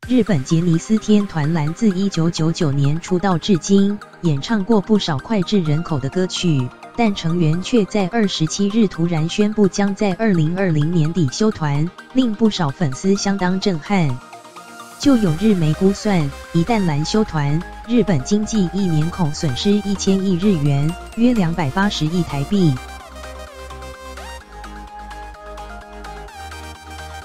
日本杰尼斯天团蓝自1999年出道至今，演唱过不少脍炙人口的歌曲，但成员却在27日突然宣布将在2020年底休团，令不少粉丝相当震撼。就有日媒估算，一旦蓝休团，日本经济一年恐损失1000亿日元，约280亿台币。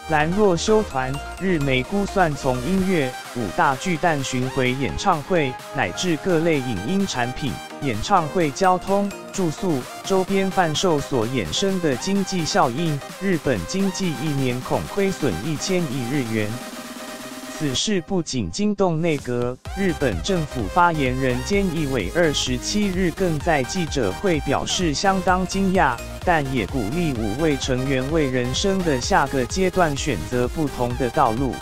蓝若休团，日媒估算从音乐、5大巨蛋巡回演唱会，乃至各类影音产品、演唱会交通、住宿、周边贩售所衍生的经济效应，日本经济一年恐亏损1000亿日元。此事不仅惊动内阁，日本政府发言人菅义伟27日更在记者会表示相当惊讶，但也鼓励5位成员为人生的下个阶段选择不同的道路。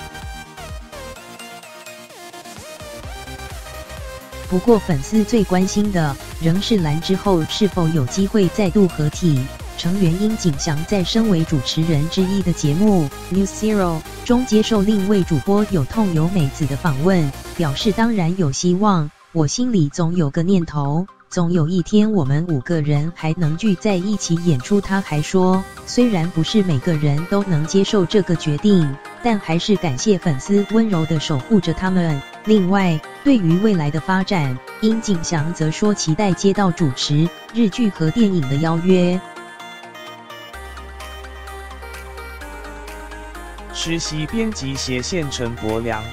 不过粉丝最关心的仍是蓝之后是否有机会再度合体。成员樱井翔在身为主持人之一的节目《News Zero》中接受另位主播有痛有美子的访问，表示当然有希望，我心里总有个念头，总有一天我们5个人还能聚在一起演出。他还说，虽然不是每个人都能接受这个决定，但还是感谢粉丝温柔地守护着他们。另外，对于未来的发展，樱井翔则说期待接到主持日剧和电影的邀约。实习编辑斜线陈柏良。